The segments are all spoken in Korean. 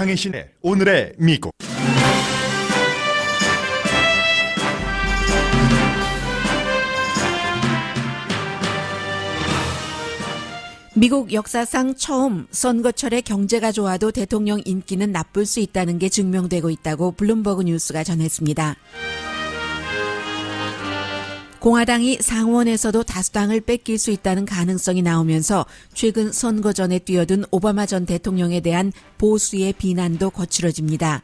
강혜신의 오늘의 미국. 미국 역사상 처음 선거철에 경제가 좋아도 대통령 인기는 나쁠 수 있다는 게 증명되고 있다고 블룸버그 뉴스가 전했습니다. 공화당이 상원에서도 다수당을 뺏길 수 있다는 가능성이 나오면서 최근 선거 전에 뛰어든 오바마 전 대통령에 대한 보수의 비난도 거칠어집니다.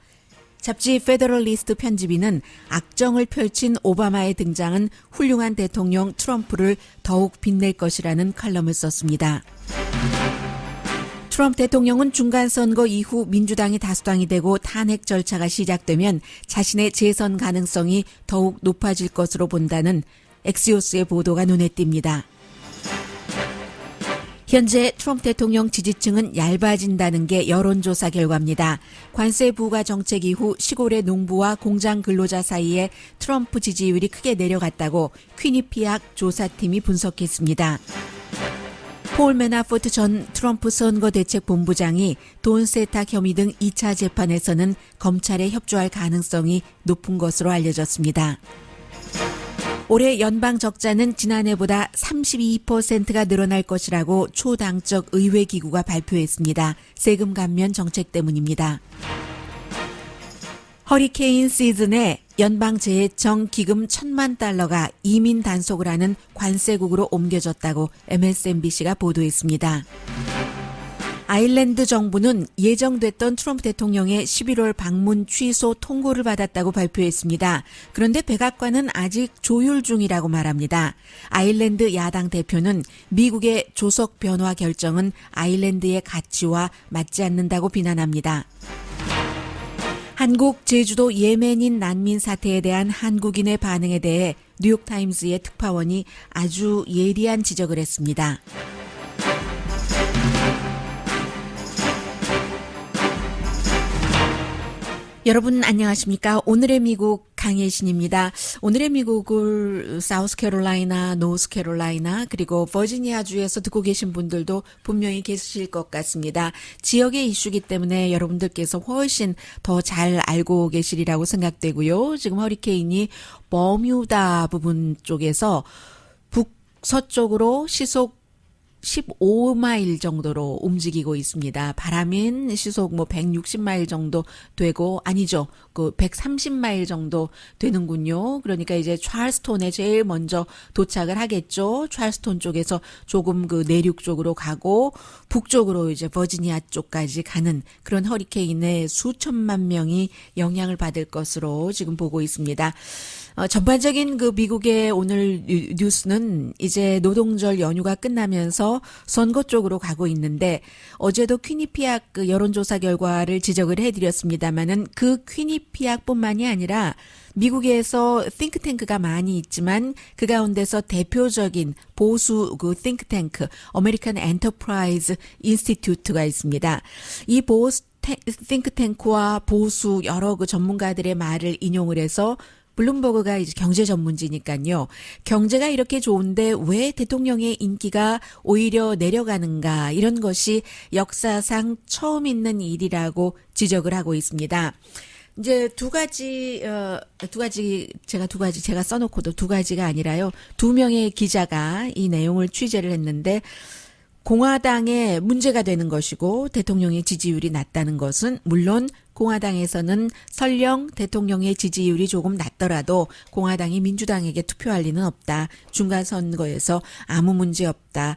잡지 페더럴리스트 편집인은 악정을 펼친 오바마의 등장은 훌륭한 대통령 트럼프를 더욱 빛낼 것이라는 칼럼을 썼습니다. 트럼프 대통령은 중간선거 이후 민주당이 다수당이 되고 탄핵 절차가 시작되면 자신의 재선 가능성이 더욱 높아질 것으로 본다는 엑시오스의 보도가 눈에 띕니다. 현재 트럼프 대통령 지지층은 얇아진다는 게 여론조사 결과입니다. 관세 부과 정책 이후 시골의 농부와 공장 근로자 사이에 트럼프 지지율이 크게 내려갔다고 퀴니피악 조사팀이 분석했습니다. 폴 매나포트 전 트럼프 선거대책본부장이 돈 세탁 혐의 등 2차 재판에서는 검찰에 협조할 가능성이 높은 것으로 알려졌습니다. 올해 연방 적자는 지난해보다 32%가 늘어날 것이라고 초당적 의회기구가 발표했습니다. 세금 감면 정책 때문입니다. 허리케인 시즌에 연방재해청 기금 $1,000만 이민 단속을 하는 관세국으로 옮겨졌다고 MSNBC가 보도했습니다. 아일랜드 정부는 예정됐던 트럼프 대통령의 11월 방문 취소 통고를 받았다고 발표했습니다. 그런데 백악관은 아직 조율 중이라고 말합니다. 아일랜드 야당 대표는 미국의 조석 변화 결정은 아일랜드의 가치와 맞지 않는다고 비난합니다. 한국 제주도 예멘인 난민 사태에 대한 한국인의 반응에 대해 뉴욕타임스의 특파원이 아주 예리한 지적을 했습니다. 여러분 안녕하십니까? 오늘의 미국 강혜신입니다. 오늘의 미국을 사우스캐롤라이나, 노스캐롤라이나 그리고 버지니아주에서 듣고 계신 분들도 분명히 계실 것 같습니다. 지역의 이슈이기 때문에 여러분들께서 훨씬 더 잘 알고 계시리라고 생각되고요. 지금 허리케인이 버뮤다 부분 쪽에서 북서쪽으로 시속 15마일 정도로 움직이고 있습니다. 바람은 시속 160마일 정도 되고, 아니죠. 130마일 정도 되는군요. 그러니까 이제 찰스톤에 제일 먼저 도착을 하겠죠. 찰스톤 쪽에서 조금 내륙 쪽으로 가고, 북쪽으로 이제 버지니아 쪽까지 가는 그런 허리케인에 수천만 명이 영향을 받을 것으로 지금 보고 있습니다. 전반적인 미국의 오늘 뉴스는 이제 노동절 연휴가 끝나면서 선거 쪽으로 가고 있는데, 어제도 퀴니피악 여론조사 결과를 지적을 해드렸습니다만은 그 퀴니피악뿐만이 아니라 미국에서 띵크탱크가 많이 있지만 그 가운데서 대표적인 보수 띵크탱크 아메리칸 엔터프라이즈 인스티튜트가 있습니다. 이 보수 띵크탱크와 보수 여러 전문가들의 말을 인용을 해서 블룸버그가 이제 경제 전문지니까요. 경제가 이렇게 좋은데 왜 대통령의 인기가 오히려 내려가는가, 이런 것이 역사상 처음 있는 일이라고 지적을 하고 있습니다. 이제 두 가지 제가 써놓고도 두 가지가 아니라요. 2명의 기자가 이 내용을 취재를 했는데, 공화당에 문제가 되는 것이고 대통령의 지지율이 낮다는 것은, 물론 공화당에서는 설령 대통령의 지지율이 조금 낮더라도 공화당이 민주당에게 투표할 리는 없다. 중간선거에서 아무 문제 없다.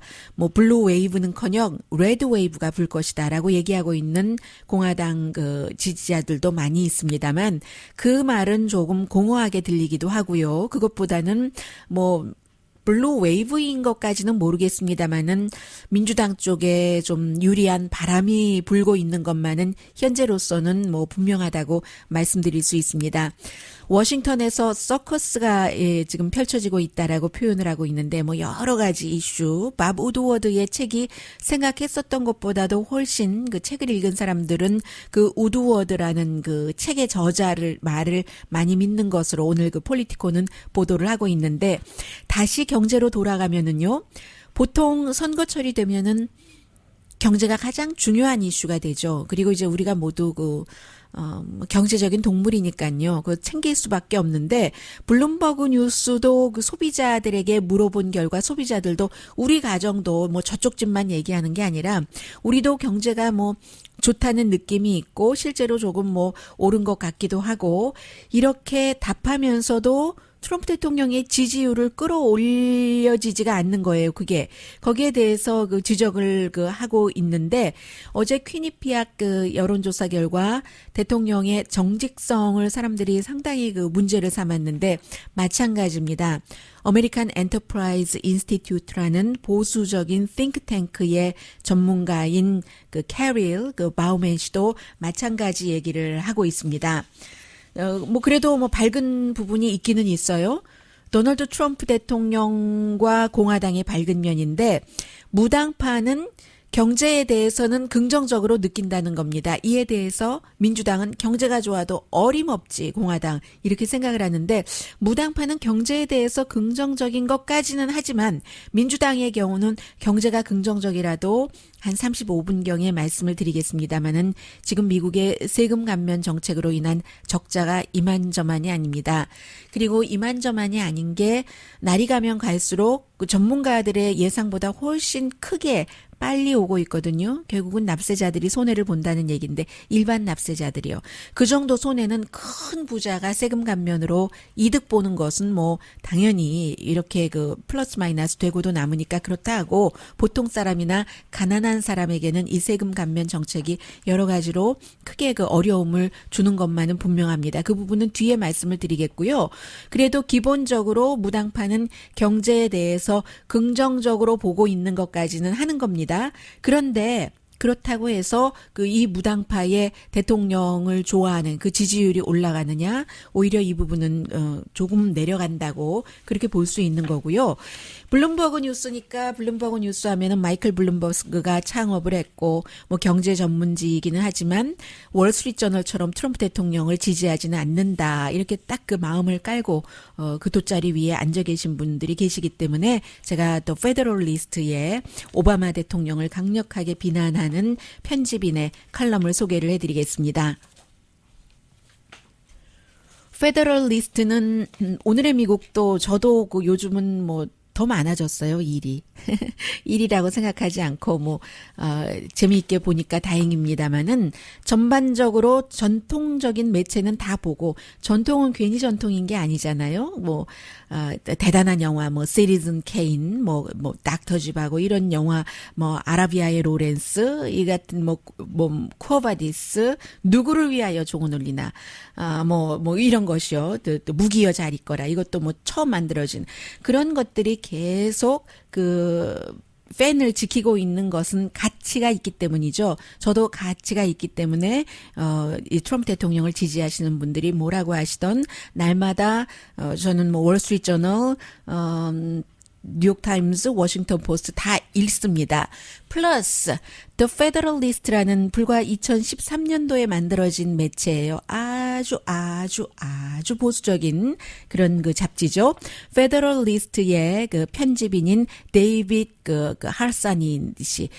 블루 웨이브는커녕 레드 웨이브가 불 것이다라고 얘기하고 있는 공화당 지지자들도 많이 있습니다만, 그 말은 조금 공허하게 들리기도 하고요. 그것보다는 블루 웨이브인 것까지는 모르겠습니다만은 민주당 쪽에 좀 유리한 바람이 불고 있는 것만은 현재로서는 분명하다고 말씀드릴 수 있습니다. 워싱턴에서 서커스가 지금 펼쳐지고 있다라고 표현을 하고 있는데, 여러 가지 이슈, 밥 우드워드의 책이 생각했었던 것보다도 훨씬 책을 읽은 사람들은 우드워드라는 책의 저자를 말을 많이 믿는 것으로 오늘 폴리티코는 보도를 하고 있는데, 다시 경제로 돌아가면은요, 보통 선거철이 되면은 경제가 가장 중요한 이슈가 되죠. 그리고 이제 우리가 모두 경제적인 동물이니까요. 챙길 수밖에 없는데, 블룸버그 뉴스도 소비자들에게 물어본 결과 소비자들도 우리 가정도 저쪽 집만 얘기하는 게 아니라 우리도 경제가 좋다는 느낌이 있고 실제로 조금 오른 것 같기도 하고 이렇게 답하면서도 트럼프 대통령의 지지율을 끌어올려지지가 않는 거예요. 그게 거기에 대해서 지적을 하고 있는데 어제 퀴니피악 여론조사 결과 대통령의 정직성을 사람들이 상당히 문제를 삼았는데 마찬가지입니다. 아메리칸 엔터프라이즈 인스티튜트라는 보수적인 띵크탱크의 전문가인 캐릴 바우맨 씨도 마찬가지 얘기를 하고 있습니다. 그래도 밝은 부분이 있기는 있어요. 도널드 트럼프 대통령과 공화당의 밝은 면인데 무당파는 경제에 대해서는 긍정적으로 느낀다는 겁니다. 이에 대해서 민주당은 경제가 좋아도 어림없지 공화당 이렇게 생각을 하는데 무당파는 경제에 대해서 긍정적인 것까지는 하지만 민주당의 경우는 경제가 긍정적이라도 한 35분경에 말씀을 드리겠습니다마는 지금 미국의 세금 감면 정책으로 인한 적자가 이만저만이 아닙니다. 그리고 이만저만이 아닌 게 날이 가면 갈수록 전문가들의 예상보다 훨씬 크게 빨리 오고 있거든요. 결국은 납세자들이 손해를 본다는 얘기인데 일반 납세자들이요. 그 정도 손해는 큰 부자가 세금 감면으로 이득 보는 것은 당연히 이렇게 플러스 마이너스 되고도 남으니까 그렇다 하고 보통 사람이나 가난한 사람에게는 이 세금 감면 정책이 여러 가지로 크게 어려움을 주는 것만은 분명합니다. 그 부분은 뒤에 말씀을 드리겠고요. 그래도 기본적으로 무당파는 경제에 대해서 긍정적으로 보고 있는 것까지는 하는 겁니다. 그런데 그렇다고 해서 이 무당파의 대통령을 좋아하는 그 지지율이 올라가느냐? 오히려 이 부분은 조금 내려간다고 그렇게 볼 수 있는 거고요. 블룸버그 뉴스니까 블룸버그 뉴스 하면은 마이클 블룸버그가 창업을 했고 경제 전문지이기는 하지만 월스트리트저널처럼 트럼프 대통령을 지지하지는 않는다. 이렇게 딱 그 마음을 깔고 그 돗자리 위에 앉아 계신 분들이 계시기 때문에 제가 또 페더럴리스트의 오바마 대통령을 강력하게 비난하는 편집인의 칼럼을 소개를 해드리겠습니다. 페더럴리스트는 오늘의 미국도 저도 요즘은 더 많아졌어요, 일이. 일이라고 생각하지 않고 재미있게 보니까 다행입니다만은 전반적으로 전통적인 매체는 다 보고 전통은 괜히 전통인 게 아니잖아요. 대단한 영화 시리즌 케인 닥터 집하고 이런 영화 아라비아의 로렌스 이 같은 쿠어바디스 누구를 위하여 종은 울리나 이런 것이요. 또 무기여 잘 있거라. 이것도 처음 만들어진 그런 것들이 계속 팬을 지키고 있는 것은 가치가 있기 때문이죠. 저도 가치가 있기 때문에 이 트럼프 대통령을 지지하시는 분들이 뭐라고 하시던 날마다 저는 월스트리트저널 뉴욕타임스, 워싱턴 포스트 다 읽습니다. 플러스 The Federalist라는 불과 2013년도에 만들어진 매체예요. 아주 보수적인 그런 잡지죠. Federalist의 편집인인 데이빗 할산이 씨.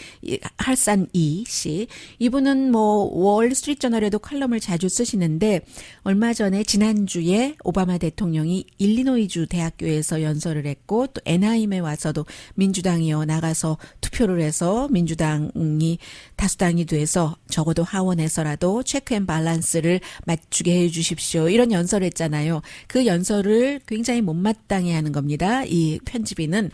이분은 월스트리트저널에도 칼럼을 자주 쓰시는데 얼마 전에 지난주에 오바마 대통령이 일리노이주 대학교에서 연설을 했고 또 애나임에 와서도 민주당이요 나가서 투표를 해서 민주당이 다수당이 돼서 적어도 하원에서라도 체크 앤 밸런스를 맞추게 해 주십시오. 이런 연설을 했잖아요. 그 연설을 굉장히 못마땅해 하는 겁니다. 이 편집인은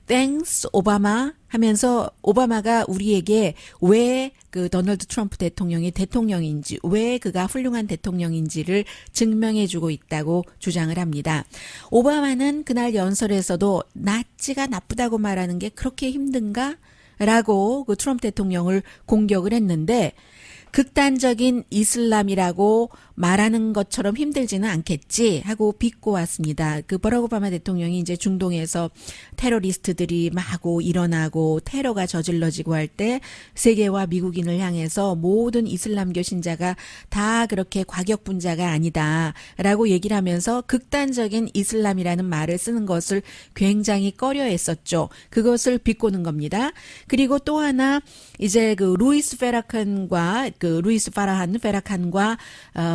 땡스 오바마 하면서 오바마가 우리에게 왜 도널드 트럼프 대통령이 대통령인지 왜 그가 훌륭한 대통령인지를 증명해주고 있다고 주장을 합니다. 오바마는 그날 연설에서도 나치가 나쁘다고 말하는 게 그렇게 힘든가? 라고 트럼프 대통령을 공격을 했는데 극단적인 이슬람이라고 말하는 것처럼 힘들지는 않겠지 하고 비꼬 왔습니다. 그 버락 오바마 대통령이 이제 중동에서 테러리스트들이 마구 일어나고 테러가 저질러지고 할 때 세계와 미국인을 향해서 모든 이슬람교 신자가 다 그렇게 과격분자가 아니다라고 얘기를 하면서 극단적인 이슬람이라는 말을 쓰는 것을 굉장히 꺼려했었죠. 그것을 비꼬는 겁니다. 그리고 또 하나 이제 그 루이스 파라한과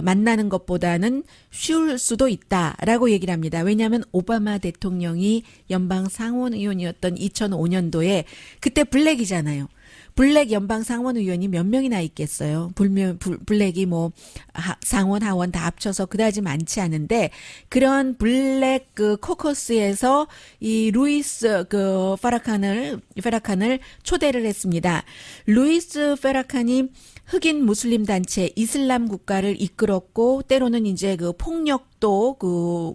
만나는 것보다는 쉬울 수도 있다라고 얘기를 합니다. 왜냐하면 오바마 대통령이 연방 상원의원이었던 2005년도에 그때 블랙이잖아요. 블랙 연방 상원 의원이 몇 명이나 있겠어요. 블랙이 뭐 상원 하원 다 합쳐서 그다지 많지 않은데 그런 블랙 그 코커스에서 이 루이스 그 페라칸을 초대를 했습니다. 루이스 페라칸이 흑인 무슬림 단체 이슬람 국가를 이끌었고 때로는 이제 그 폭력도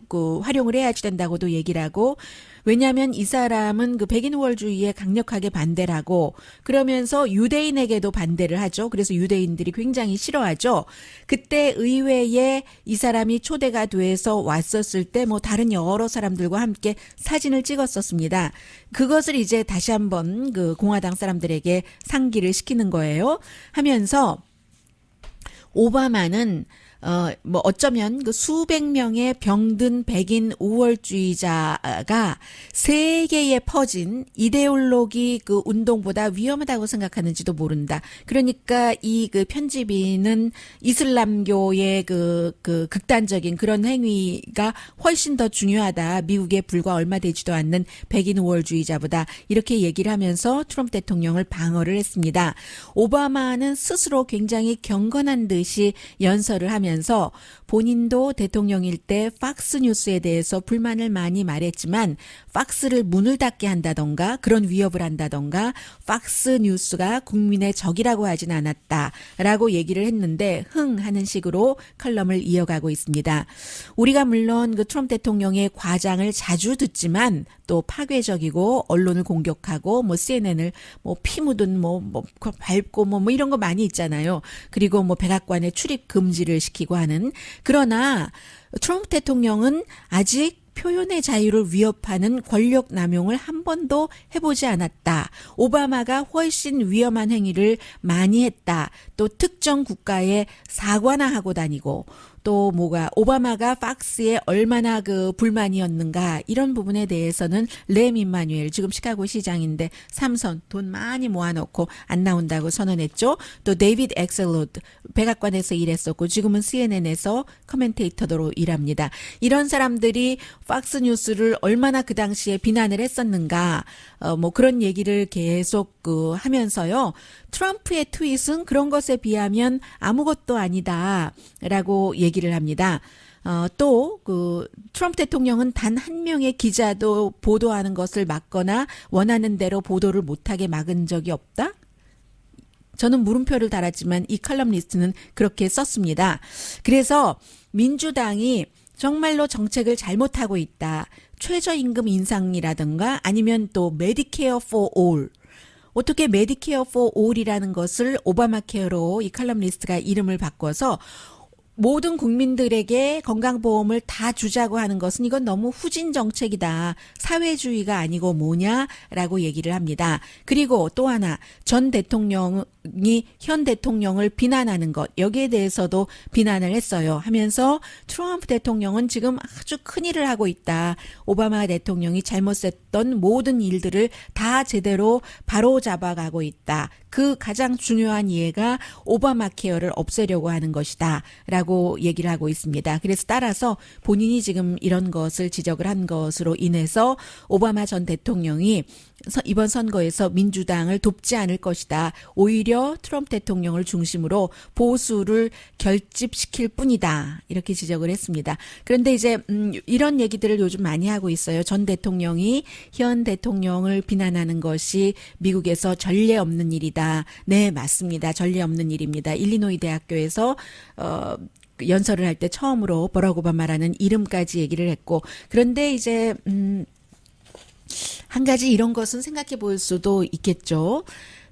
그 활용을 해야지 된다고도 얘기를 하고 왜냐하면 이 사람은 그 백인 우월주의에 강력하게 반대를 하고 그러면서 유대인에게도 반대를 하죠. 그래서 유대인들이 굉장히 싫어하죠. 그때 의회에 이 사람이 초대가 돼서 왔었을 때 뭐 다른 여러 사람들과 함께 사진을 찍었었습니다. 그것을 이제 다시 한번 그 공화당 사람들에게 상기를 시키는 거예요. 하면서 오바마는 뭐 어쩌면 그 수백 명의 병든 백인 우월주의자가 세계에 퍼진 이데올로기 그 운동보다 위험하다고 생각하는지도 모른다. 그러니까 이 그 편집인은 이슬람교의 그 극단적인 그런 행위가 훨씬 더 중요하다. 미국에 불과 얼마 되지도 않는 백인 우월주의자보다 이렇게 얘기를 하면서 트럼프 대통령을 방어를 했습니다. 오바마는 스스로 굉장히 경건한 듯이 연설을 하면서 본인도 대통령일 때 팍스 뉴스에 대해서 불만을 많이 말했지만 팍스를 문을 닫게 한다던가 그런 위협을 한다던가 팍스 뉴스가 국민의 적이라고 하진 않았다라고 얘기를 했는데 하는 식으로 컬럼을 이어가고 있습니다. 우리가 물론 그 트럼프 대통령의 과장을 자주 듣지만 또 파괴적이고 언론을 공격하고 뭐 CNN을 뭐 피 묻은 뭐 밟고 뭐 이런 거 많이 있잖아요. 그리고 뭐 백악관에 출입 금지를 시키고 하는 그러나 트럼프 대통령은 아직 표현의 자유를 위협하는 권력 남용을 한 번도 해보지 않았다. 오바마가 훨씬 위험한 행위를 많이 했다. 또 특정 국가에 사과나 하고 다니고 또 뭐가 오바마가 팍스에 얼마나 그 불만이었는가 이런 부분에 대해서는 램 임마뉴엘 지금 시카고 시장인데 삼선 돈 많이 모아놓고 안 나온다고 선언했죠. 또 데이비드 엑셀로드 백악관에서 일했었고 지금은 CNN에서 커멘테이터로 일합니다. 이런 사람들이 팍스 뉴스를 얼마나 그 당시에 비난을 했었는가 뭐 그런 얘기를 계속 하면서요. 트럼프의 트윗은 그런 것에 비하면 아무것도 아니다라고 얘기를 합니다. 또 트럼프 대통령은 단 한 명의 기자도 보도하는 것을 막거나 원하는 대로 보도를 못하게 막은 적이 없다? 저는 물음표를 달았지만 이 컬럼리스트는 그렇게 썼습니다. 그래서 민주당이 정말로 정책을 잘못하고 있다. 최저임금 인상이라든가 아니면 또 메디케어 for all. 어떻게 메디케어 for all이라는 것을 오바마 케어로 이 컬럼리스트가 이름을 바꿔서 모든 국민들에게 건강보험을 다 주자고 하는 것은 이건 너무 후진 정책이다. 사회주의가 아니고 뭐냐라고 얘기를 합니다. 그리고 또 하나 전 대통령이 현 대통령을 비난하는 것 여기에 대해서도 비난을 했어요. 하면서 트럼프 대통령은 지금 아주 큰일을 하고 있다. 오바마 대통령이 잘못했던 모든 일들을 다 제대로 바로잡아가고 있다. 그 가장 중요한 이해가 오바마 케어를 없애려고 하는 것이다. 라고 얘기를 하고 있습니다. 그래서 따라서 본인이 지금 이런 것을 지적을 한 것으로 인해서 오바마 전 대통령이 이번 선거에서 민주당을 돕지 않을 것이다. 오히려 트럼프 대통령을 중심으로 보수를 결집시킬 뿐이다. 이렇게 지적을 했습니다. 그런데 이제 이런 얘기들을 요즘 많이 하고 있어요. 전 대통령이 현 대통령을 비난하는 것이 미국에서 전례 없는 일이다. 네, 맞습니다. 전례 없는 일입니다. 일리노이 대학교에서 연설을 할 때 처음으로 버락 오바마라는 이름까지 얘기를 했고 그런데 이제 한 가지 이런 것은 생각해 볼 수도 있겠죠.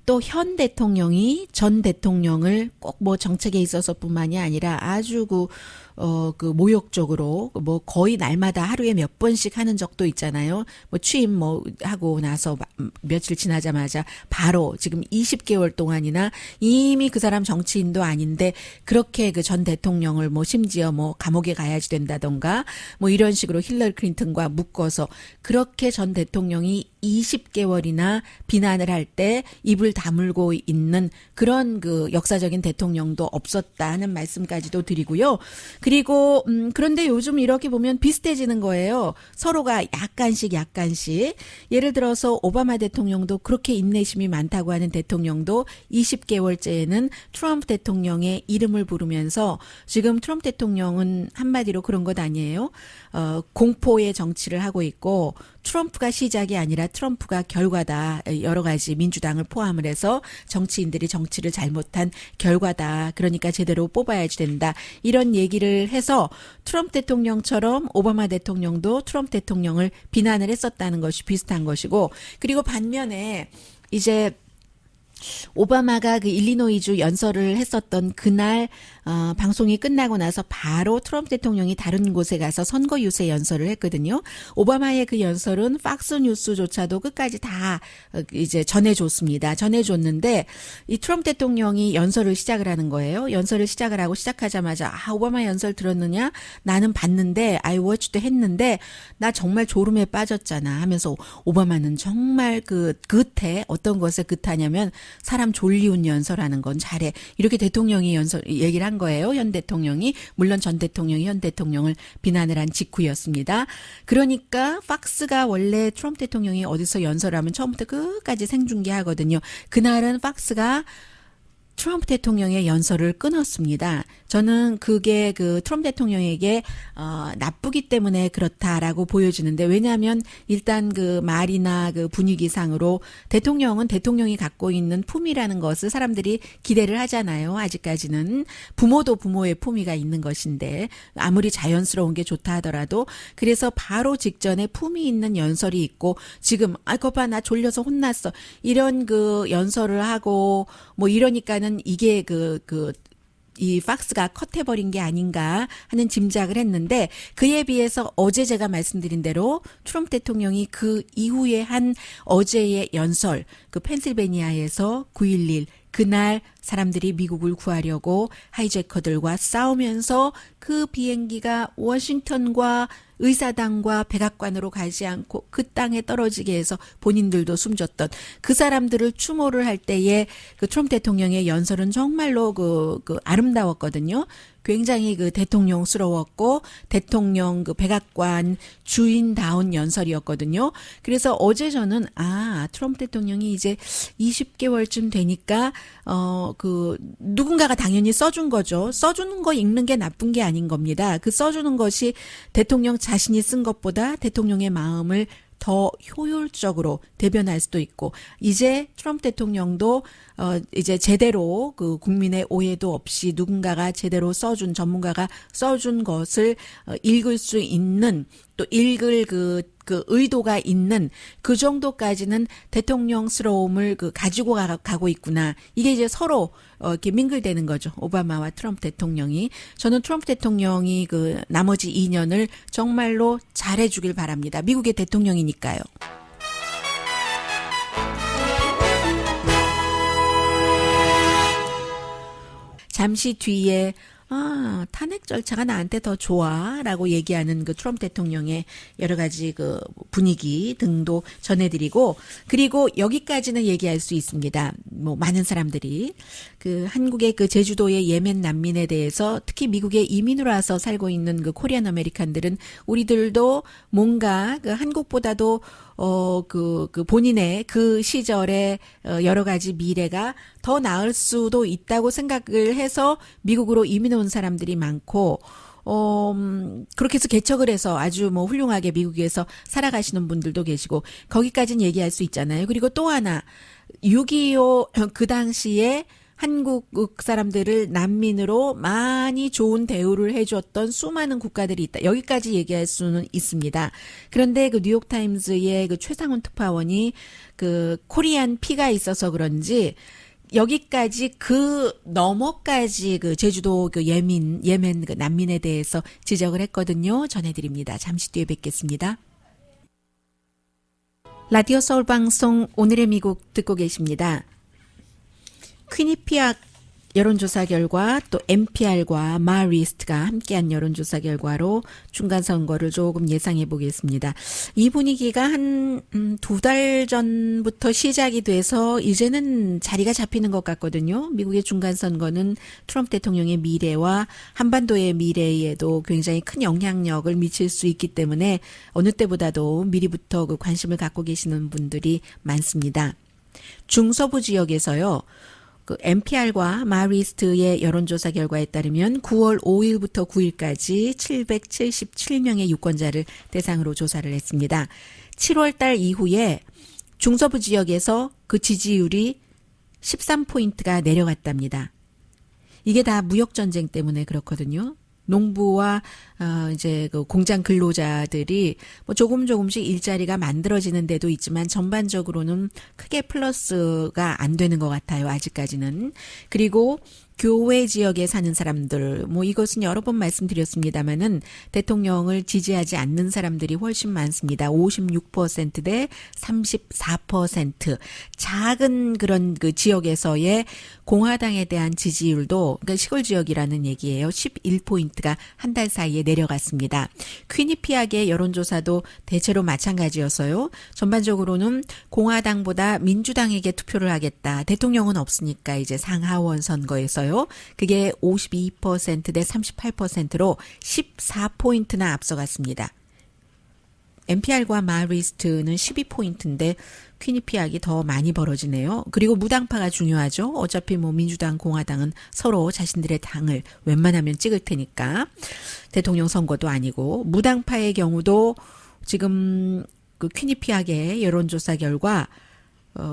또 현 대통령이 전 대통령을 꼭 뭐 정책에 있어서뿐만이 아니라 아주 그 모욕적으로 뭐 거의 날마다 하루에 몇 번씩 하는 적도 있잖아요. 뭐 취임 뭐 하고 나서 며칠 지나자마자 바로 지금 20개월 동안이나 이미 그 사람 정치인도 아닌데 그렇게 그 전 대통령을 뭐 심지어 뭐 감옥에 가야지 된다던가 뭐 이런 식으로 힐러리 클린턴과 묶어서 그렇게 전 대통령이 20개월이나 비난을 할 때 입을 다물고 있는 그런 그 역사적인 대통령도 없었다는 말씀까지도 드리고요. 그리고 그런데 요즘 이렇게 보면 비슷해지는 거예요. 서로가 약간씩 예를 들어서 오바마 대통령도 그렇게 인내심이 많다고 하는 대통령도 20개월째에는 트럼프 대통령의 이름을 부르면서 지금 트럼프 대통령은 한마디로 그런 것 아니에요. 공포의 정치를 하고 있고 트럼프가 시작이 아니라 트럼프가 결과다. 여러 가지 민주당을 포함을 해서 정치인들이 정치를 잘못한 결과다. 그러니까 제대로 뽑아야지 된다. 이런 얘기를 해서 트럼프 대통령처럼 오바마 대통령도 트럼프 대통령을 비난을 했었다는 것이 비슷한 것이고 그리고 반면에 이제 오바마가 그 일리노이주 연설을 했었던 그날 방송이 끝나고 나서 바로 트럼프 대통령이 다른 곳에 가서 선거 유세 연설을 했거든요. 오바마의 그 연설은 팍스 뉴스조차도 끝까지 다 이제 전해줬습니다. 전해줬는데 이 트럼프 대통령이 연설을 시작을 하는 거예요. 연설을 시작을 하고 시작하자마자 오바마 연설 들었느냐? 나는 봤는데 I watched 했는데 나 정말 졸음에 빠졌잖아 하면서 오바마는 정말 그 그태 어떤 것에 그타냐면 사람 졸리운 연설하는 건 잘해. 이렇게 대통령이 얘기를 한 거예요. 현 대통령이. 물론 전 대통령이 현 대통령을 비난을 한 직후였습니다. 그러니까 팍스가 원래 트럼프 대통령이 어디서 연설하면 처음부터 끝까지 생중계하거든요. 그날은 팍스가 트럼프 대통령의 연설을 끊었습니다. 저는 그게 그 트럼프 대통령에게 나쁘기 때문에 그렇다라고 보여지는데 왜냐하면 일단 그 말이나 그 분위기상으로 대통령은 대통령이 갖고 있는 품이라는 것을 사람들이 기대를 하잖아요. 아직까지는 부모도 부모의 품위가 있는 것인데 아무리 자연스러운 게 좋다 하더라도 그래서 바로 직전에 품이 있는 연설이 있고 지금 거봐 나 졸려서 혼났어 이런 그 연설을 하고 뭐 이러니까는 이게 이 팍스가 컷해버린 게 아닌가 하는 짐작을 했는데 그에 비해서 어제 제가 말씀드린 대로 트럼프 대통령이 그 이후에 한 어제의 연설 그 펜실베니아에서 9.11 그날 사람들이 미국을 구하려고 하이제커들과 싸우면서 그 비행기가 워싱턴과 의사당과 백악관으로 가지 않고 그 땅에 떨어지게 해서 본인들도 숨졌던 그 사람들을 추모를 할 때에 그 트럼프 대통령의 연설은 정말로 그 아름다웠거든요. 굉장히 그 대통령스러웠고 대통령 그 백악관 주인다운 연설이었거든요. 그래서 어제 저는 트럼프 대통령이 이제 20개월쯤 되니까 그 누군가가 당연히 써준 거죠. 써주는 거 읽는 게 나쁜 게 아닌 겁니다. 그 써주는 것이 대통령 자신이 쓴 것보다 대통령의 마음을 더 효율적으로 대변할 수도 있고 이제 트럼프 대통령도 이제 제대로 그 국민의 오해도 없이 누군가가 제대로 써준 전문가가 써준 것을 읽을 수 있는 또 읽을 그 의도가 있는 그 정도까지는 대통령스러움을 가지고 가고 있구나. 이게 이제 서로 이렇게 밍글되는 거죠. 오바마와 트럼프 대통령이. 저는 트럼프 대통령이 그 나머지 2년을 정말로 잘해주길 바랍니다. 미국의 대통령이니까요. 잠시 뒤에 탄핵 절차가 나한테 더 좋아라고 얘기하는 그 트럼프 대통령의 여러 가지 그 분위기 등도 전해드리고 그리고 여기까지는 얘기할 수 있습니다. 뭐 많은 사람들이 그 한국의 그 제주도의 예멘 난민에 대해서 특히 미국에 이민으로 와서 살고 있는 그 코리안 아메리칸들은 우리들도 뭔가 그 한국보다도 그 본인의 그 시절의 여러 가지 미래가 더 나을 수도 있다고 생각을 해서 미국으로 이민 온 사람들이 많고, 그렇게 해서 개척을 해서 아주 뭐 훌륭하게 미국에서 살아가시는 분들도 계시고, 거기까지는 얘기할 수 있잖아요. 그리고 또 하나, 6.25 그 당시에 한국 사람들을 난민으로 많이 좋은 대우를 해줬던 수많은 국가들이 있다. 여기까지 얘기할 수는 있습니다. 그런데 그 뉴욕타임즈의 그 최상훈 특파원이 그 코리안 피가 있어서 그런지 여기까지 그 너머까지 그 제주도 그 예멘 그 난민에 대해서 지적을 했거든요. 전해드립니다. 잠시 뒤에 뵙겠습니다. 라디오 서울 방송 오늘의 미국 듣고 계십니다. 퀴니피악 여론조사 결과 또 NPR과 마리스트가 함께한 여론조사 결과로 중간선거를 조금 예상해 보겠습니다. 이 분위기가 한 2달 전부터 시작이 돼서 이제는 자리가 잡히는 것 같거든요. 미국의 중간선거는 트럼프 대통령의 미래와 한반도의 미래에도 굉장히 큰 영향력을 미칠 수 있기 때문에 어느 때보다도 미리부터 그 관심을 갖고 계시는 분들이 많습니다. 중서부 지역에서요. 그 NPR과 마리스트의 여론조사 결과에 따르면 9월 5일부터 9일까지 777명의 유권자를 대상으로 조사를 했습니다. 7월 달 이후에 중서부 지역에서 그 지지율이 13포인트가 내려갔답니다. 이게 다 무역전쟁 때문에 그렇거든요. 농부와 이제 그 공장 근로자들이 뭐 조금씩 일자리가 만들어지는 데도 있지만 전반적으로는 크게 플러스가 안 되는 것 같아요. 아직까지는. 그리고 교외 지역에 사는 사람들, 뭐 이것은 여러 번 말씀드렸습니다마는 대통령을 지지하지 않는 사람들이 훨씬 많습니다. 56%대 34%. 작은 그런 그 지역에서의 공화당에 대한 지지율도, 그러니까 시골 지역이라는 얘기예요. 11포인트가 한 달 사이에 내려갔습니다. 퀴니피악의 여론조사도 대체로 마찬가지였어요. 전반적으로는 공화당보다 민주당에게 투표를 하겠다. 대통령은 없으니까 이제 상하원 선거에서요. 그게 52%대 38%로 14포인트나 앞서갔습니다. NPR과 마리스트는 12포인트인데 퀴니피악이 더 많이 벌어지네요. 그리고 무당파가 중요하죠. 어차피 뭐 민주당, 공화당은 서로 자신들의 당을 웬만하면 찍을 테니까 대통령 선거도 아니고 무당파의 경우도 지금 그 퀴니피악의 여론조사 결과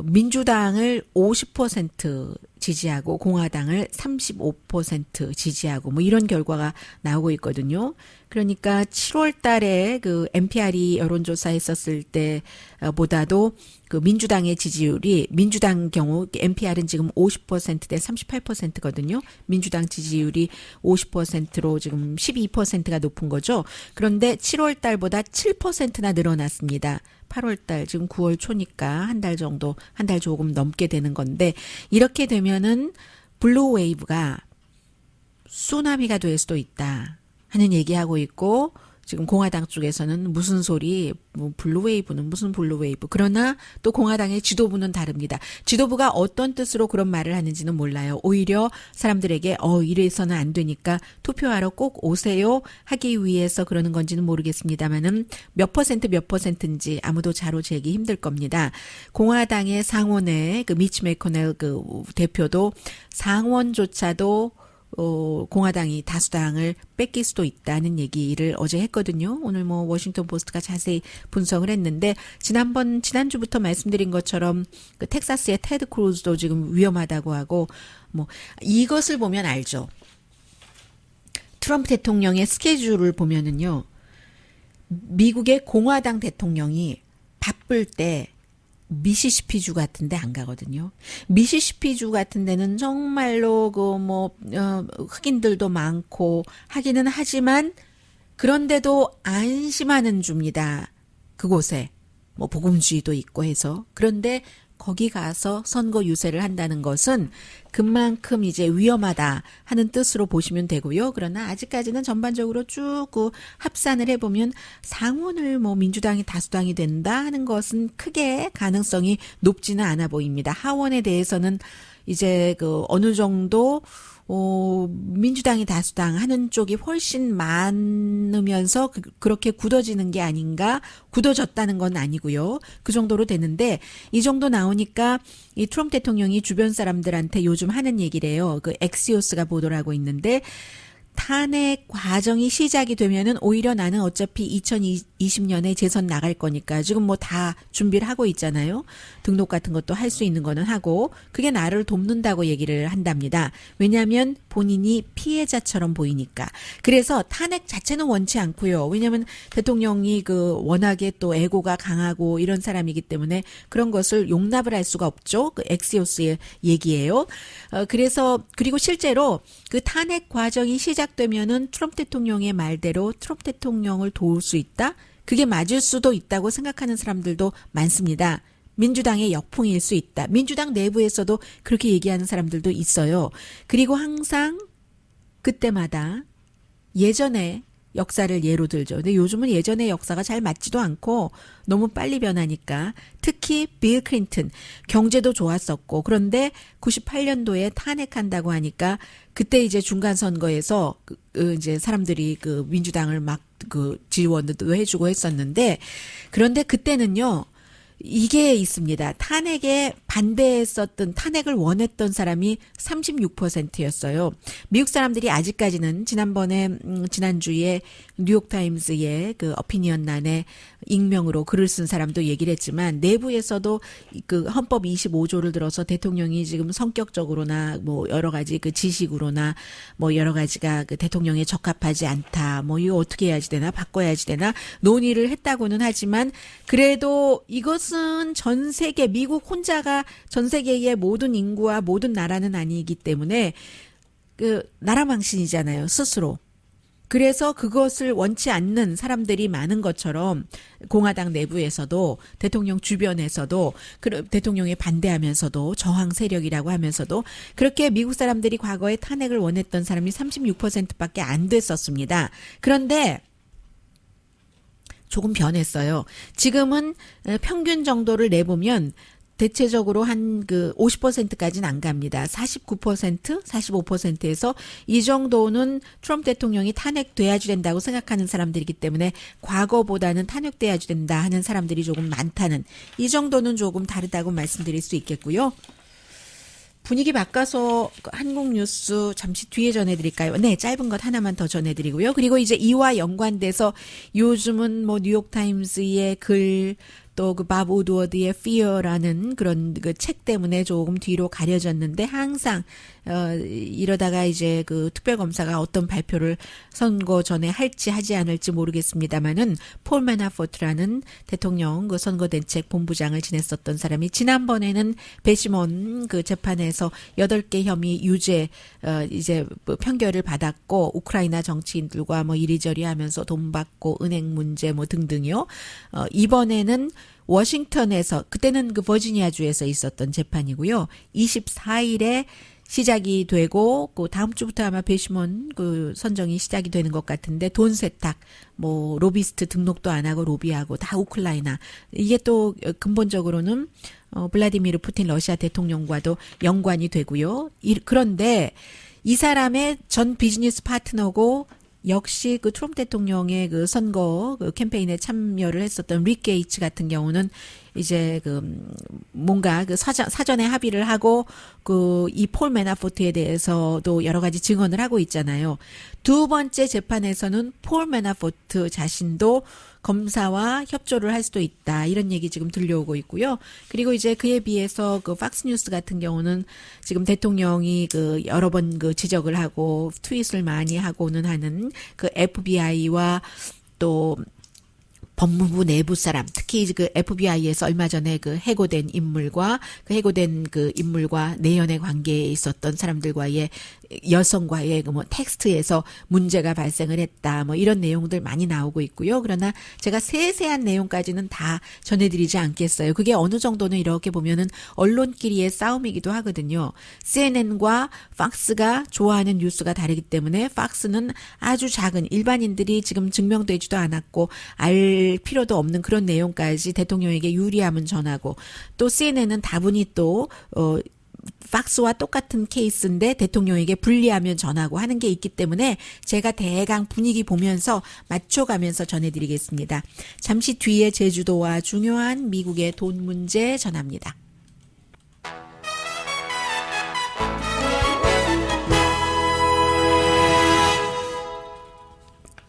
민주당을 50% 지지하고 공화당을 35% 지지하고 뭐 이런 결과가 나오고 있거든요. 그러니까 7월 달에 그 NPR이 여론조사 했었을 때보다도 그 민주당의 지지율이 민주당 경우 NPR은 지금 50%대 38%거든요. 민주당 지지율이 50%로 지금 12%가 높은 거죠. 그런데 7월 달보다 7%나 늘어났습니다. 8월 달, 지금 9월 초니까 한 달 정도, 한 달 조금 넘게 되는 건데, 이렇게 되면은 블루 웨이브가 쓰나미가 될 수도 있다 하는 얘기하고 있고, 지금 공화당 쪽에서는 무슨 소리, 뭐 블루웨이브는 무슨 블루웨이브. 그러나 또 공화당의 지도부는 다릅니다. 지도부가 어떤 뜻으로 그런 말을 하는지는 몰라요. 오히려 사람들에게 이래서는 안 되니까 투표하러 꼭 오세요 하기 위해서 그러는 건지는 모르겠습니다만은 몇 퍼센트인지 아무도 자로재기 힘들 겁니다. 공화당의 상원의 그 미치 매코넬 그 대표도 상원조차도 공화당이 다수당을 뺏길 수도 있다는 얘기를 어제 했거든요. 오늘 뭐 워싱턴 포스트가 자세히 분석을 했는데 지난주부터 말씀드린 것처럼 그 텍사스의 테드 크루즈도 지금 위험하다고 하고 뭐 이것을 보면 알죠. 트럼프 대통령의 스케줄을 보면은요. 미국의 공화당 대통령이 바쁠 때 미시시피주 같은 데 안 가거든요. 미시시피주 같은 데는 정말로 흑인들도 많고 하기는 하지만 그런데도 안심하는 주입니다. 그곳에 뭐 복음주의도 있고 해서. 그런데 거기 가서 선거 유세를 한다는 것은 그만큼 이제 위험하다 하는 뜻으로 보시면 되고요. 그러나 아직까지는 전반적으로 쭉 합산을 해보면 상원을 뭐 민주당이 다수당이 된다 하는 것은 크게 가능성이 높지는 않아 보입니다. 하원에 대해서는 이제 그 어느 정도 민주당이 다수당 하는 쪽이 훨씬 많으면서 그렇게 굳어지는 게 아닌가, 굳어졌다는 건 아니고요. 그 정도로 되는데 이 정도 나오니까 이 트럼프 대통령이 주변 사람들한테 요즘 하는 얘기래요. 그 엑시오스가 보도를 하고 있는데 탄핵 과정이 시작이 되면은 오히려 나는 어차피 2020년에 재선 나갈 거니까 지금 뭐 다 준비를 하고 있잖아요. 등록 같은 것도 할 수 있는 거는 하고 그게 나를 돕는다고 얘기를 한답니다. 왜냐하면 본인이 피해자처럼 보이니까. 그래서 탄핵 자체는 원치 않고요. 왜냐하면 대통령이 그 워낙에 또 애고가 강하고 이런 사람이기 때문에 그런 것을 용납을 할 수가 없죠. 그 엑시오스의 얘기예요. 그래서 그리고 실제로 그 탄핵 과정이 시작되면은 트럼프 대통령의 말대로 트럼프 대통령을 도울 수 있다. 그게 맞을 수도 있다고 생각하는 사람들도 많습니다. 민주당의 역풍일 수 있다. 민주당 내부에서도 그렇게 얘기하는 사람들도 있어요. 그리고 항상 그때마다 예전에 역사를 예로 들죠. 근데 요즘은 예전의 역사가 잘 맞지도 않고 너무 빨리 변하니까 특히 빌 클린턴 경제도 좋았었고 그런데 98년도에 탄핵한다고 하니까 그때 이제 중간 선거에서 이제 사람들이 그 민주당을 막 그 지원도 해주고 했었는데 그런데 그때는요. 이게 있습니다. 탄핵에 반대했었던 탄핵을 원했던 사람이 36%였어요. 미국 사람들이 아직까지는 지난주에 뉴욕타임스의 그 어피니언란에 익명으로 글을 쓴 사람도 얘기를 했지만 내부에서도 그 헌법 25조를 들어서 대통령이 지금 성격적으로나 뭐 여러 가지 그 지식으로나 뭐 여러 가지가 그 대통령에 적합하지 않다. 뭐 이거 어떻게 해야지 되나 바꿔야지 되나 논의를 했다고는 하지만 그래도 이것은 전 세계 미국 혼자가 전 세계의 모든 인구와 모든 나라는 아니기 때문에 그 나라 망신이잖아요. 스스로. 그래서 그것을 원치 않는 사람들이 많은 것처럼 공화당 내부에서도 대통령 주변에서도 대통령에 반대하면서도 저항 세력이라고 하면서도 그렇게 미국 사람들이 과거에 탄핵을 원했던 사람이 36%밖에 안 됐었습니다. 그런데 조금 변했어요. 지금은 평균 정도를 내보면 대체적으로 한 그 50%까지는 안 갑니다. 49%, 45%에서 이 정도는 트럼프 대통령이 탄핵돼야지 된다고 생각하는 사람들이기 때문에 과거보다는 탄핵돼야지 된다 하는 사람들이 조금 많다는 이 정도는 조금 다르다고 말씀드릴 수 있겠고요. 분위기 바꿔서 한국 뉴스 잠시 뒤에 전해드릴까요? 네, 짧은 것 하나만 더 전해드리고요. 그리고 이제 이와 연관돼서 요즘은 뭐 뉴욕타임스의 글 또 그 밥 우드워드의 Fear라는 그런 그 책 때문에 조금 뒤로 가려졌는데 항상 이러다가 이제 그 특별검사가 어떤 발표를 선거 전에 할지 하지 않을지 모르겠습니다만은 폴 매나포트라는 대통령 그 선거대책 본부장을 지냈었던 사람이 지난번에는 배심원 그 재판에서 8개 혐의 유죄 이제 판결을 받았고 우크라이나 정치인들과 뭐 이리저리 하면서 돈 받고 은행 문제 뭐 등등요. 이번에는 워싱턴에서 그때는 그 버지니아주에서 있었던 재판이고요. 24일에 시작이 되고 그 다음 주부터 아마 배심원 그 선정이 시작이 되는 것 같은데 돈 세탁 뭐 로비스트 등록도 안 하고 로비하고 다 우크라이나 이게 또 근본적으로는 블라디미르 푸틴 러시아 대통령과도 연관이 되고요. 그런데 이 사람의 전 비즈니스 파트너고 역시 그 트럼프 대통령의 그 선거 그 캠페인에 참여를 했었던 릭 게이츠 같은 경우는 이제 그 뭔가 그 사전에 합의를 하고 그 이 폴 매나포트에 대해서도 여러 가지 증언을 하고 있잖아요. 두 번째 재판에서는 폴 매나포트 자신도 검사와 협조를 할 수도 있다. 이런 얘기 지금 들려오고 있고요. 그리고 이제 그에 비해서 그 팍스뉴스 같은 경우는 지금 대통령이 그 여러 번 그 지적을 하고 트윗을 많이 하고는 하는 그 FBI와 또 법무부 내부 사람, 특히 그 FBI에서 얼마 전에 그 해고된 인물과 내연의 관계에 있었던 사람들과의 여성과의 그 뭐 텍스트에서 문제가 발생을 했다. 뭐 이런 내용들 많이 나오고 있고요. 그러나 제가 세세한 내용까지는 다 전해드리지 않겠어요. 그게 어느 정도는 이렇게 보면은 언론끼리의 싸움이기도 하거든요. CNN과 팍스가 좋아하는 뉴스가 다르기 때문에 팍스는 아주 작은 일반인들이 지금 증명되지도 않았고 알 필요도 없는 그런 내용까지 대통령에게 유리함은 전하고 또 CNN은 다분히 또 팍스와 똑같은 케이스인데 대통령에게 불리하면 전하고 하는 게 있기 때문에 제가 대강 분위기 보면서 맞춰가면서 전해드리겠습니다. 잠시 뒤에 제주도와 중요한 미국의 돈 문제 전합니다.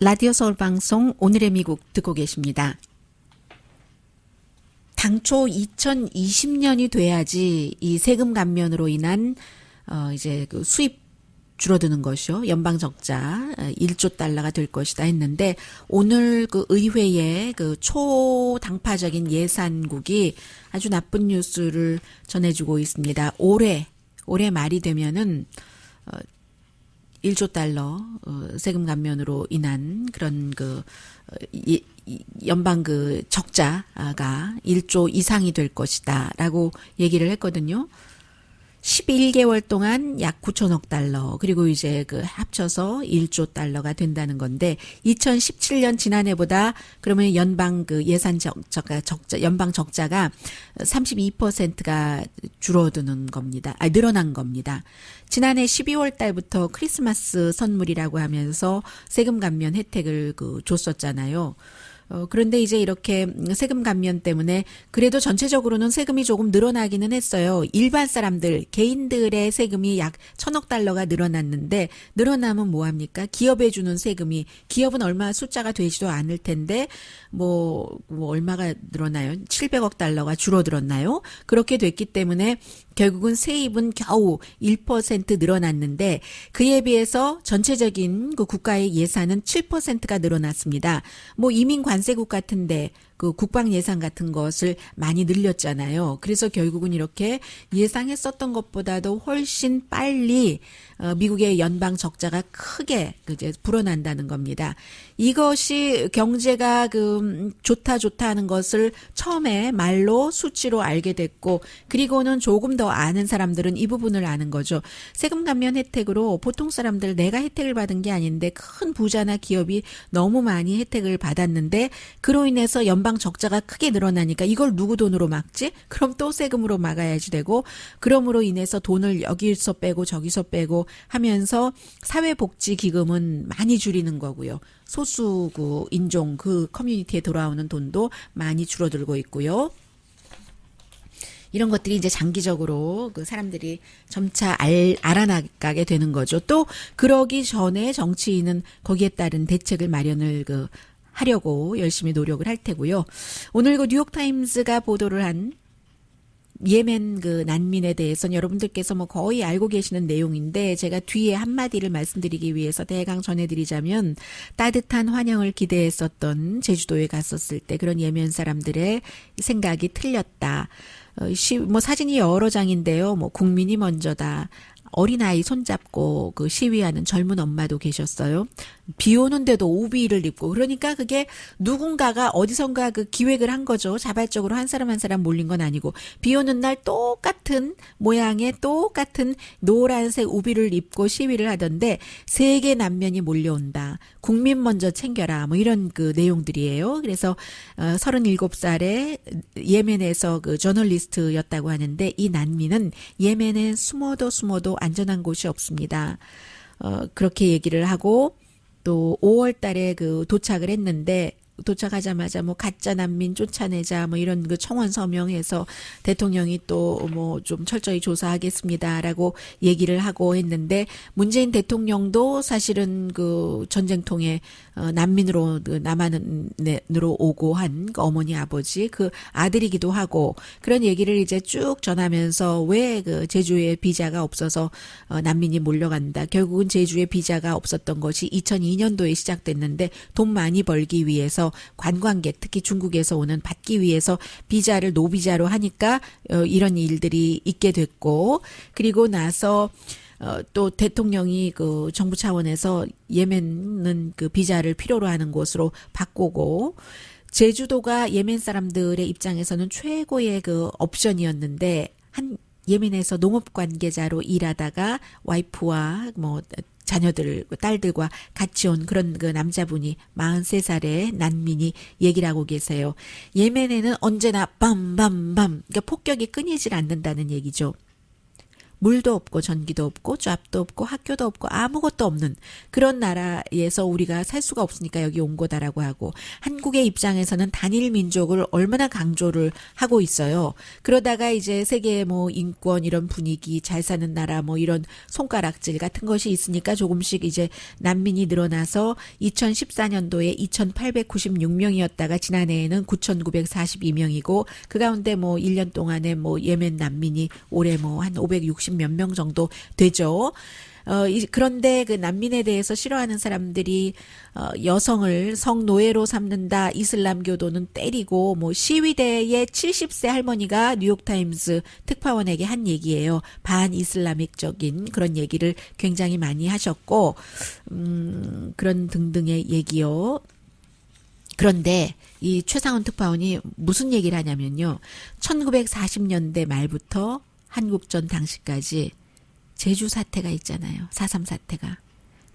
라디오 서울 방송 오늘의 미국 듣고 계십니다. 당초 2020년이 돼야지 이 세금 감면으로 인한 이제 그 수입 줄어드는 것이요. 연방 적자 1조 달러가 될 것이다 했는데 오늘 그 의회의 그 초당파적인 예산국이 아주 나쁜 뉴스를 전해주고 있습니다. 올해 말이 되면은 1조 달러 세금 감면으로 인한 그런 그 연방 그 적자가 1조 이상이 될 것이다라고 얘기를 했거든요. 11개월 동안 약 9천억 달러, 그리고 이제 그 합쳐서 1조 달러가 된다는 건데, 2017년 지난해보다 그러면 연방 그 예산 연방 적자가 32%가 줄어드는 겁니다. 늘어난 겁니다. 지난해 12월 달부터 크리스마스 선물이라고 하면서 세금 감면 혜택을 줬었잖아요. 그런데 이제 이렇게 세금 감면 때문에 그래도 전체적으로는 세금이 조금 늘어나기는 했어요. 일반 사람들, 개인들의 세금이 약 1,000억 달러가 늘어났는데 늘어나면 뭐합니까? 기업에 주는 세금이, 기업은 얼마 숫자가 되지도 않을 텐데 뭐 얼마가 늘어나요? 700억 달러가 줄어들었나요? 그렇게 됐기 때문에 결국은 세입은 겨우 1% 늘어났는데 그에 비해서 전체적인 그 국가의 예산은 7%가 늘어났습니다. 뭐 이민 관세국 같은데 그 국방 예산 같은 것을 많이 늘렸잖아요. 그래서 결국은 이렇게 예상했었던 것보다도 훨씬 빨리 미국의 연방 적자가 크게 이제 불어난다는 겁니다. 이것이 경제가 좋다 하는 것을 처음에 말로 수치로 알게 됐고, 그리고는 조금 더 아는 사람들은 이 부분을 아는 거죠. 세금 감면 혜택으로 보통 사람들, 내가 혜택을 받은 게 아닌데 큰 부자나 기업이 너무 많이 혜택을 받았는데 그로 인해서 연방 적자가 크게 늘어나니까 이걸 누구 돈으로 막지? 그럼 또 세금으로 막아야지 되고, 그럼으로 인해서 돈을 여기서 빼고 저기서 빼고 하면서 사회복지기금은 많이 줄이는 거고요. 소수 인종 그 커뮤니티에 돌아오는 돈도 많이 줄어들고 있고요. 이런 것들이 이제 장기적으로 그 사람들이 점차 알아나가게 되는 거죠. 또 그러기 전에 정치인은 거기에 따른 대책을 마련을 하려고 열심히 노력을 할 테고요. 오늘 그 뉴욕타임스가 보도를 한 예멘 그 난민에 대해서는 여러분들께서 뭐 거의 알고 계시는 내용인데 제가 뒤에 한마디를 말씀드리기 위해서 대강 전해드리자면, 따뜻한 환영을 기대했었던 제주도에 갔었을 때 그런 예멘 사람들의 생각이 틀렸다. 뭐 사진이 여러 장인데요. 뭐 국민이 먼저다. 어린아이 손잡고 그 시위하는 젊은 엄마도 계셨어요. 비 오는데도 우비를 입고, 그러니까 그게 누군가가 어디선가 그 기획을 한 거죠. 자발적으로 한 사람 몰린 건 아니고, 비 오는 날 똑같은 모양의 똑같은 노란색 우비를 입고 시위를 하던데 세계 난면이 몰려온다. 국민 먼저 챙겨라. 뭐 이런 그 내용들이에요. 그래서 37살의 예멘에서 그 저널리스트였다고 하는데, 이 난민은 예멘에 숨어도 안전한 곳이 없습니다. 그렇게 얘기를 하고, 또 5월 달에 도착을 했는데, 도착하자마자 뭐 가짜 난민 쫓아내자 뭐 이런 그 청원 서명해서 대통령이 또 뭐 좀 철저히 조사하겠습니다라고 얘기를 하고 했는데, 문재인 대통령도 사실은 그 전쟁통에 난민으로 남한으로 오고 한 그 어머니 아버지 그 아들이기도 하고, 그런 얘기를 이제 쭉 전하면서 왜 그 제주에 비자가 없어서 난민이 몰려간다. 결국은 제주에 비자가 없었던 것이 2002년도에 시작됐는데 돈 많이 벌기 위해서 관광객, 특히 중국에서 오는 받기 위해서 비자를 노비자로 하니까 이런 일들이 있게 됐고, 그리고 나서 또 대통령이 그 정부 차원에서 예멘은 그 비자를 필요로 하는 곳으로 바꾸고, 제주도가 예멘 사람들의 입장에서는 최고의 그 옵션이었는데, 한 예멘에서 농업 관계자로 일하다가 와이프와 뭐 자녀들, 딸들과 같이 온 그런 그 남자분이 43살의 난민이 얘기를 하고 계세요. 예멘에는 언제나 그러니까 폭격이 끊이질 않는다는 얘기죠. 물도 없고 전기도 없고 쟠도 없고 학교도 없고 아무것도 없는 그런 나라에서 우리가 살 수가 없으니까 여기 온 거다라고 하고, 한국의 입장에서는 단일 민족을 얼마나 강조를 하고 있어요. 그러다가 이제 세계의 뭐 인권 이런 분위기, 잘 사는 나라 뭐 이런 손가락질 같은 것이 있으니까 조금씩 이제 난민이 늘어나서 2014년도에 2,896명이었다가 지난해에는 9,942명이고, 그 가운데 뭐 1년 동안에 뭐 예멘 난민이 올해 뭐 한 560 몇 명 정도 되죠. 그런데 그 난민에 대해서 싫어하는 사람들이 여성을 성노예로 삼는다, 이슬람교도는 때리고, 뭐 시위대의 70세 할머니가 뉴욕타임스 특파원에게 한 얘기예요. 반이슬람익적인 그런 얘기를 굉장히 많이 하셨고, 그런 등등의 얘기요. 그런데 이 최상원 특파원이 무슨 얘기를 하냐면요. 1940년대 말부터 한국전 당시까지 제주 사태가 있잖아요. 4.3 사태가.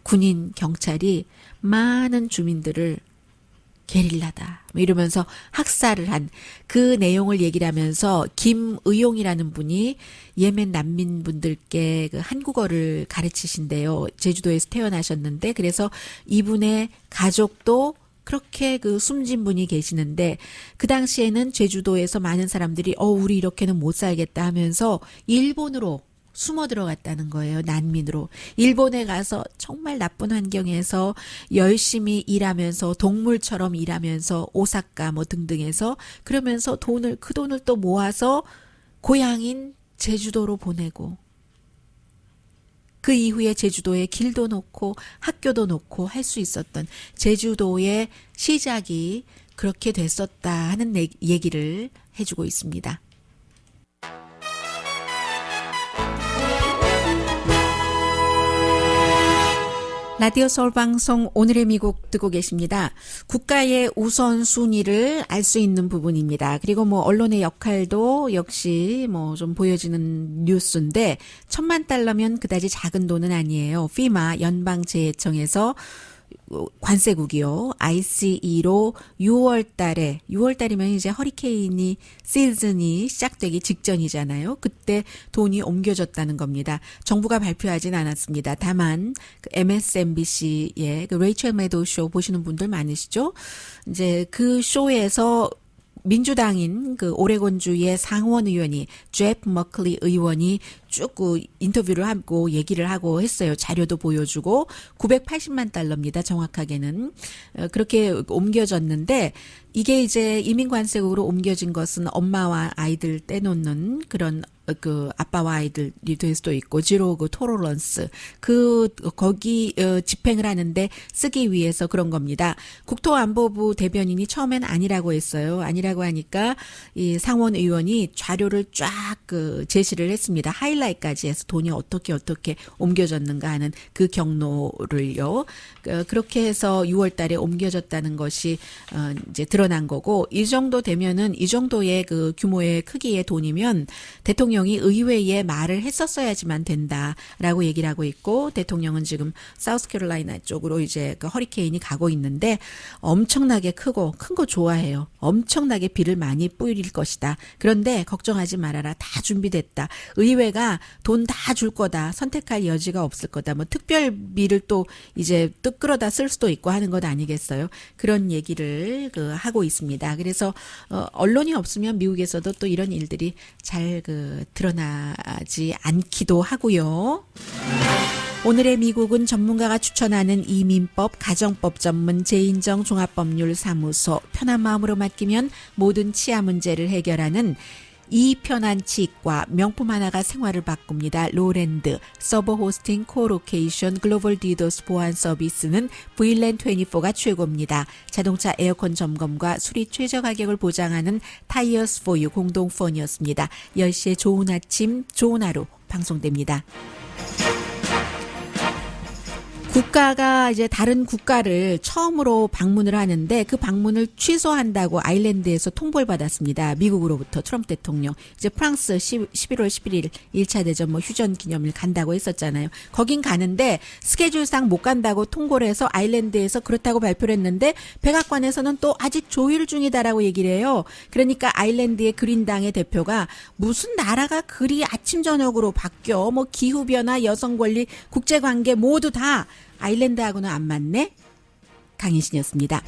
군인, 경찰이 많은 주민들을 게릴라다 이러면서 학살을 한 그 내용을 얘기를 하면서 김의용이라는 분이 예멘 난민분들께 그 한국어를 가르치신대요. 제주도에서 태어나셨는데, 그래서 이분의 가족도 그렇게 그 숨진 분이 계시는데, 그 당시에는 제주도에서 많은 사람들이 우리 이렇게는 못 살겠다 하면서 일본으로 숨어 들어갔다는 거예요. 난민으로. 일본에 가서 정말 나쁜 환경에서 열심히 일하면서 동물처럼 일하면서 오사카 뭐 등등해서, 그러면서 그 돈을 또 모아서 고향인 제주도로 보내고, 그 이후에 제주도에 길도 놓고 학교도 놓고 할 수 있었던 제주도의 시작이 그렇게 됐었다 하는 얘기를 해주고 있습니다. 라디오 서울 방송 오늘의 미국 듣고 계십니다. 국가의 우선순위를 알 수 있는 부분입니다. 그리고 뭐 언론의 역할도 역시 뭐 좀 보여지는 뉴스인데, $10,000면 그다지 작은 돈은 아니에요. FEMA 연방재해청에서 관세국이요. ICE로 6월 달이면 이제 허리케인이 시즌이 시작되기 직전이잖아요. 그때 돈이 옮겨졌다는 겁니다. 정부가 발표하진 않았습니다. 다만 그 MSNBC의 그 레이첼 매도우 쇼 보시는 분들 많으시죠? 이제 그 쇼에서 민주당인 그 오레곤주의 상원 의원이 제프 머클리 의원이 쭉 그 인터뷰를 하고 얘기를 하고 했어요. 자료도 보여주고 $980만 정확하게는 그렇게 옮겨졌는데, 이게 이제 이민관세국으로 옮겨진 것은 엄마와 아이들 떼놓는 그런 그 아빠와 아이들이 될 수도 있고, 지로 그 토로런스 거기 집행을 하는데 쓰기 위해서 그런 겁니다. 국토안보부 대변인이 처음엔 아니라고 했어요. 아니라고 하니까 이 상원 의원이 자료를 쫙 그 제시를 했습니다. 하이라이트까지 해서 돈이 어떻게 옮겨졌는가 하는 그 경로를요. 그렇게 해서 6월 달에 옮겨졌다는 것이 이제 드러난 거고, 이 정도 되면은, 이 정도의 그 규모의 크기의 돈이면 대통령이 의회에 말을 했었어야지만 된다라고 얘기를 하고 있고, 대통령은 지금 사우스캐롤라이나 쪽으로 이제 그 허리케인이 가고 있는데, 엄청나게 크고 큰 거 좋아해요. 엄청나게 비를 많이 뿌릴 것이다. 그런데 걱정하지 말아라. 다 준비됐다. 의회가 돈 다 줄 거다. 선택할 여지가 없을 거다. 뭐 특별비를 또 이제 또 끌어다 쓸 수도 있고 하는 것 아니겠어요? 그런 얘기를 그 하고 있습니다. 그래서 언론이 없으면 미국에서도 또 이런 일들이 잘 그 드러나지 않기도 하고요. 오늘의 미국은 전문가가 추천하는 이민법, 가정법 전문 재인정 종합법률사무소, 편한 마음으로 맡기면 모든 치아 문제를 해결하는 이 편한 치과, 명품 하나가 생활을 바꿉니다. 로랜드, 서버 호스팅, 코로케이션, 글로벌 디도스 보안 서비스는 VLAN24가 최고입니다. 자동차 에어컨 점검과 수리 최저 가격을 보장하는 타이어스 포유 공동폰이었습니다. 10시에 좋은 아침, 좋은 하루 방송됩니다. 국가가 이제 다른 국가를 처음으로 방문을 하는데 그 방문을 취소한다고 아일랜드에서 통보를 받았습니다. 미국으로부터 트럼프 대통령. 이제 프랑스 11월 11일 1차 대전 휴전 기념일 간다고 했었잖아요. 거긴 가는데 스케줄상 못 간다고 통보를 해서 아일랜드에서 그렇다고 발표를 했는데 백악관에서는 또 아직 조율 중이다라고 얘기를 해요. 그러니까 아일랜드의 그린당의 대표가 무슨 나라가 그리 아침 저녁으로 바뀌어 기후변화, 여성권리, 국제관계 모두 다 아일랜드하고는 안 맞네? 강희신이었습니다.